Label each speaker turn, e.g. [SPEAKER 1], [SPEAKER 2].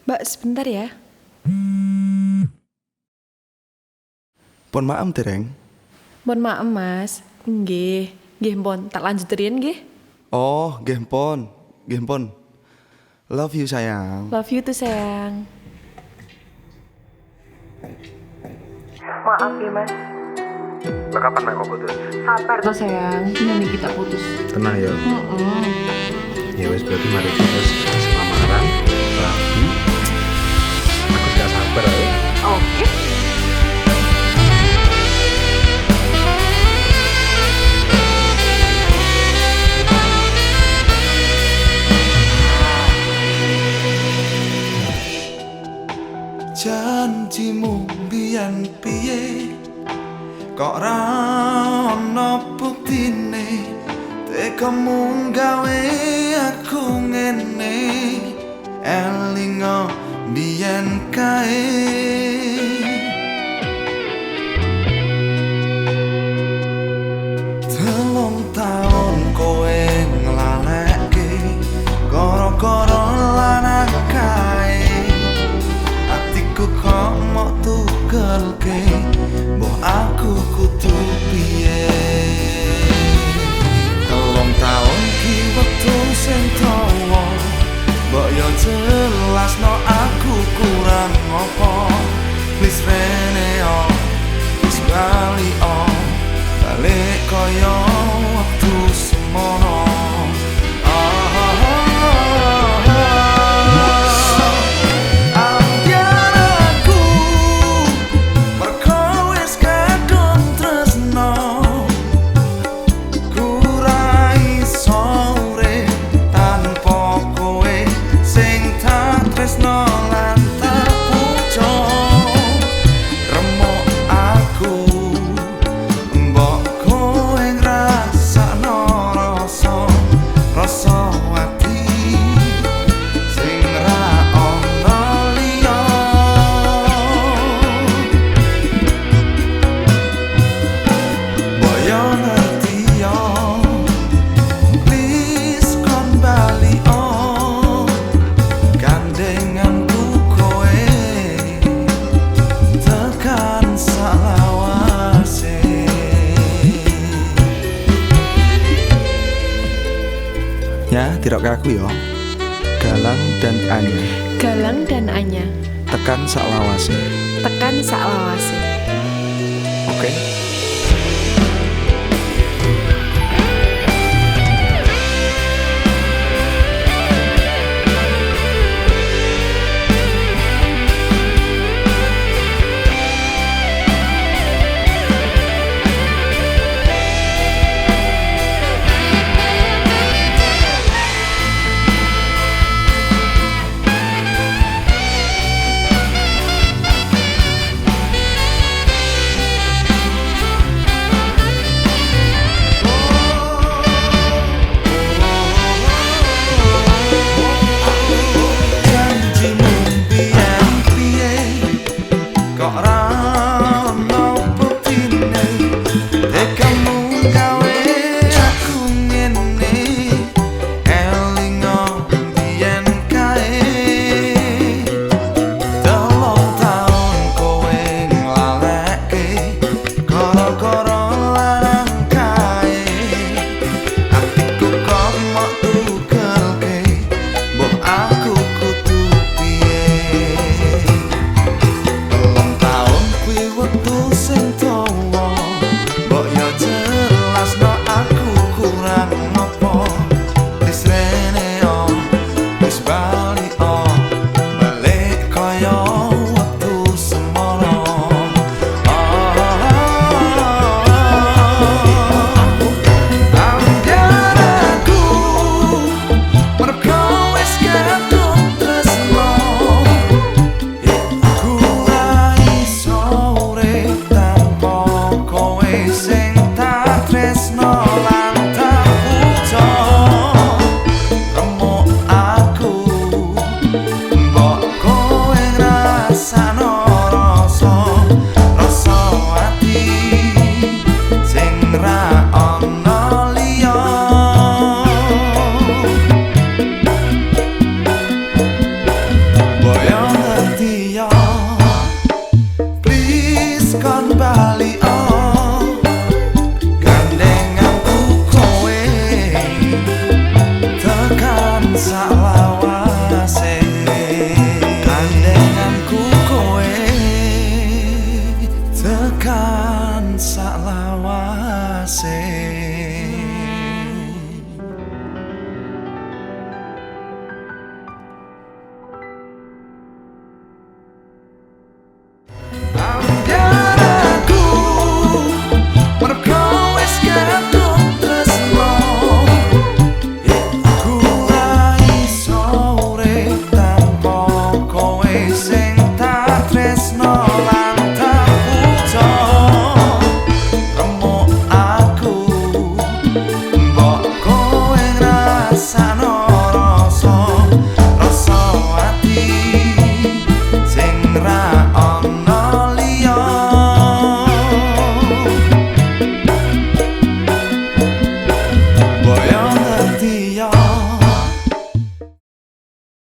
[SPEAKER 1] Mbak, sebentar ya.
[SPEAKER 2] Pun maem dereng.
[SPEAKER 1] Mohon maaf, Mas. Nggih, nggih pon. Tak lanjut riyen nggih.
[SPEAKER 2] Oh, nggih pun. Nggih pun. Love you sayang.
[SPEAKER 1] Love you tuh, sayang.
[SPEAKER 3] Maaf ya mas.
[SPEAKER 4] Lah kapan mek kok putus?
[SPEAKER 3] Sabar tuh sayang. Ini kita putus.
[SPEAKER 4] Tenang ya. Ya wes berarti mari kita selamaran, rapi. Aku sudah sabar ya.
[SPEAKER 3] Oke.
[SPEAKER 2] Janjimu biyen piye kok ra ono buktine tekamu gawe aku ngene elingo biyen kae telung taun kowe nglalekke gara-gara lanang kae atiku kok mau tukelke mbok aku kudu piye telung taun ki wektu sing dawa mbok yo jelasno aku kurang apa please rene on please bali on balik koyo waktu semono ya, tirok ke aku yo. Galang dan Anya.
[SPEAKER 1] Galang dan Anya.
[SPEAKER 2] Tekan sak lawase.
[SPEAKER 1] Tekan sak lawase.
[SPEAKER 2] Oke.